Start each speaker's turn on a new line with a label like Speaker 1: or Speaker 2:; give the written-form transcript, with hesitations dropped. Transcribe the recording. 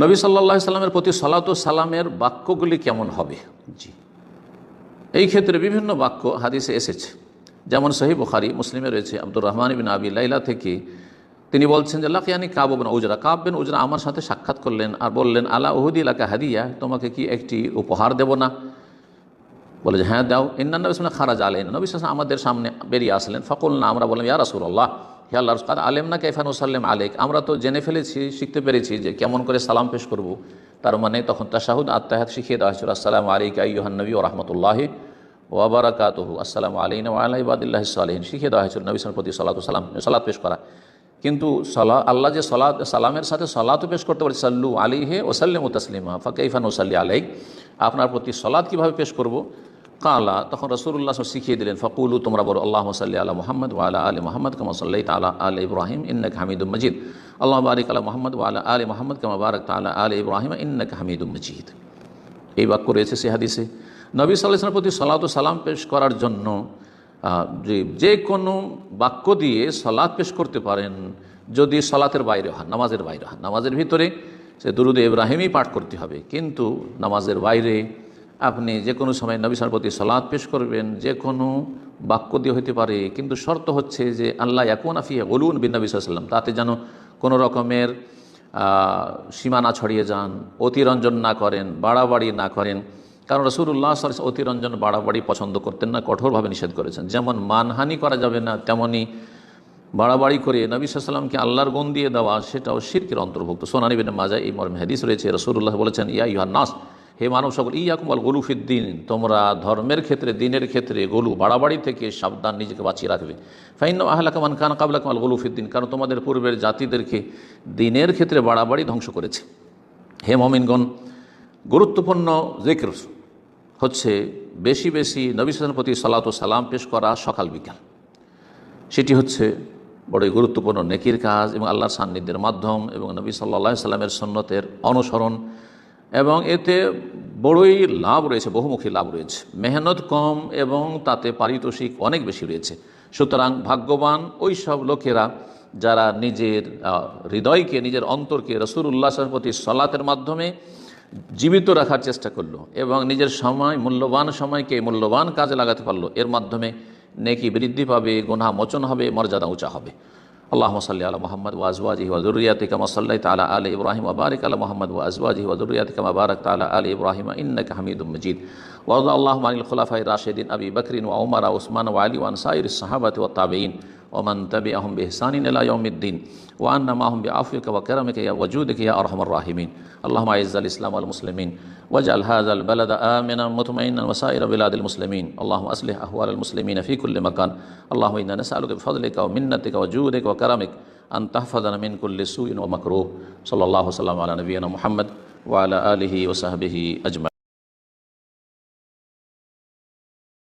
Speaker 1: নবী সাল্লাল্লাহু আলাইহি সাল্লামের প্রতি সালাত ও সালামের বাক্যগুলি কেমন হবে? জি, এই ক্ষেত্রে বিভিন্ন বাক্য হাদিসে এসেছে। যেমন সহিহ বুখারী, মুসলিমে রয়েছে আব্দুর রহমান ইবনে আবি লাইলা থেকে, তিনি বলছেন যে লাকিয়ানি কাব ইবনে উজরা, কাব বিন উজরা আমার সাথে সাক্ষাৎ করলেন আর বললেন, আলা উহুদি লাকা হাদিয়া, তোমাকে কি একটি উপহার দেব না? বলে যে হ্যাঁ দাও। ইন্নান নবী সাল্লাল্লাহু আলাইহি ওয়াসাল্লাম খারাজ আলাইনা, নবী সাল্লাল্লাহু আলাইহি ওয়াসাল্লাম আমাদের সামনে বেরিয়ে আসলেন। ফাকুলনা, আমরা বললাম, ইয়া রাসূলুল্লাহ, হে আল্লাহর রাসূল, আলেমনা কাইফা নুসাল্লিম আলাইক, আমরা তো জেনে ফেলেছি, শিখতে পেরেছি যে কেমন করে সালাম পেশ করব। তার মানে তখন তাশাহুদ আত-তাহিয়াত শিখিয়ে দেওয়া হয়েছিল। আসসালামু আলাইকা আইয়ুহান নবী ওয়া রাহমাতুল্লাহি ওয়া বারাকাতুহু, আসসালামু আলাইনা ওয়া আলা ইবাদিল্লাহিস সালিহিন, শিখিয়ে দেওয়া হয়েছিল নবী সাল্লাল্লাহু আলাইহি ওয়াসাল্লাম প্রতি সালাত পেশ করা। কিন্তু আল্লাহ যে সালামের সাথে সালাতও পেশ করতে পারে, সাল্লু আলাইহি ওয়া সাল্লিমু তাসলিমা, ফাকাইফা নুসাল্লি আলাইক, আপনার প্রতি সালাত কীভাবে পেশ করব? কালা, তখন রাসূলুল্লাহ শিখিয়ে দিলেন, ফাকুলু, তোমরা বলো, আল্লাহুম্মা সাল্লি আলা মুহাম্মদ ওয়া আলা আলি মুহাম্মদ কামা সাল্লাইতা আলা আলি ইব্রাহিম ইন্নাকা হামিদুম মাজিদ, আল্লাহুম্মা বারিক আলা মুহাম্মদ ওয়া আলা আলি মুহাম্মদ কামা বারাকতা আলা আলি ইব্রাহিম ইন্নাকা হামিদুম মাজিদ। এই বাক্য রয়েছে সে হাদিসে। নবী সাল্লাল্লাহু আলাইহি ওয়াসাল্লামের প্রতি সালাত ও সালাম পেশ করার জন্য যে কোনো বাক্য দিয়ে সালাত পেশ করতে পারেন, যদি সালাতের বাইরে হন, নামাজের বাইরে হন। নামাজের ভিতরে সে দুরুদ ইব্রাহিমই পাঠ করতে হবে, কিন্তু নামাজের বাইরে আপনি যে কোনো সময় নবী সাল্লাল্লাহু আলাইহি ওয়াসাল্লামের প্রতি সালাত পেশ করবেন, যে কোনো বাক্য দিয়ে হতে পারে, কিন্তু শর্ত হচ্ছে যে আল্লাহ ইয়াকুনা ফি গুলুন বিন নবী সাল্লাল্লাহু আলাইহি ওয়াসাল্লাম, তাতে যেন কোনো রকমের সীমানা ছড়িয়ে যান, অতিরঞ্জন না করেন, বাড়াবাড়ি না করেন। কারণ রাসূলুল্লাহ সাল্লাল্লাহু আলাইহি ওয়াসাল্লাম অতিরঞ্জন বাড়াবাড়ি পছন্দ করতেন না, কঠোরভাবে নিষেধ করেছেন। যেমন মানহানি করা যাবে না, তেমনই বাড়াবাড়ি করে নবী সাল্লাল্লাহু আলাইহি ওয়াসাল্লামকে আল্লাহর গুণ দিয়ে দেওয়া, সেটাও শিরকের অন্তর্ভুক্ত। সুনান ইবনে মাজাহ এই মর্মে হাদিস রয়েছে। রাসূলুল্লাহ বলেছেন, ইয়া আইয়ুহান নাস, হে মানব সকল, ইয়াকুম আল গুলু ফিদ্দিন, তোমরা ধর্মের ক্ষেত্রে, দিনের ক্ষেত্রে গুলু বাড়াবাড়ি থেকে সাবধান, নিজেকে বাঁচিয়ে রাখবে। ফাইন্না আহলাকা মান কানা ক্বাবলাকুম আল গুলু ফিদ্দিন, কারণ তোমাদের পূর্বের জাতিদেরকে দিনের ক্ষেত্রে বাড়াবাড়ি ধ্বংস করেছে। হে মুমিনগণ, গুরুত্বপূর্ণ যিকর হচ্ছে বেশি বেশি নবী সাল্লাল্লাহু আলাইহি ওয়াসাল্লামের প্রতি সালাত ও সালাম পেশ করা সকাল বিকাল। সেটি হচ্ছে বড়ই গুরুত্বপূর্ণ নেকির কাজ এবং আল্লাহর সান্নিধ্যের মাধ্যম, এবং নবী সাল্লাল্লাহু আলাইহি ওয়াসাল্লামের সুন্নতের অনুসরণ, এবং এতে বড়ই লাভ রয়েছে, বহুমুখী লাভ রয়েছে। মেহনত কম এবং তাতে পারিতোষিক অনেক বেশি রয়েছে। সুতরাং ভাগ্যবান ওই সব লোকেরা যারা নিজের হৃদয়কে, নিজের অন্তরকে রাসূলুল্লাহ সাল্লাল্লাহু আলাইহি ওয়াসাল্লামের প্রতি সালাতের মাধ্যমে জীবিত রাখার চেষ্টা করলো এবং নিজের সময়, মূল্যবান সময়কে মূল্যবান কাজে লাগাতে পারলো। এর মাধ্যমে নেকি বৃদ্ধি পাবে, গুনাহ মোচন হবে, মর্যাদা উঁচা হবে। আল্লাহুম্মা সাল্লি আলা মুহাম্মদ ওয়া আজওয়াজিহি ওয়া যুররিয়াতিহি কামা সাল্লাইতা আলা আলি ইব্রাহিম ওয়া বারিক আলা মুহাম্মদ ওয়া আজওয়াজিহি ওয়া যুররিয়াতিহি কামা বারাকতা আলা আলি ইব্রাহিম ইন্নাকা হামিদুম মাজিদ। ওয়া আল্লাহুম্মা আনিল খুলাফায়ে রাশিদিন আবি বকরিন ওয়া উমর ওয়া উসমান ওয়া আলী ওয়া সাইরিস সাহাবাতি ওয়া তাবিঈন ওয়া মান তাবিআহুম বিইহসানিন ইলা ইয়াউমিদ্দিন ওয়া আন্না মাহুম বিআফওয়িকা ওয়া কারামিকা ওয়া ওয়াজুদিকা ইয়া আরহামার রাহিমিন। আল্লাহুম্মা আইজ্জিল ইসলাম ওয়াল মুসলিমিন ওয়াজআল হাযাল বালাদা আমিনান মুতমাইন্নান ওয়া সাইরা বিলাদিল মুসলিমিন। আল্লাহুম্মা আসলিহ আহওয়ালাল মুসলিমিনা ফি কুল্লি মাকান। আল্লাহুম্মা ইন্না নাসআলুকা বিফadlika ওয়া মিন্নাতিকা ওয়া জুদিকা ওয়া কারামিকা আন তাহফাযানা মিন কুল্লি সুইন ওয়া মাকরুহ। সাল্লাল্লাহু সাল্লাম আলা নবিয়িনা মুহাম্মদ ওয়া আলা আলিহি ওয়া সাহবিহি আজমাইন।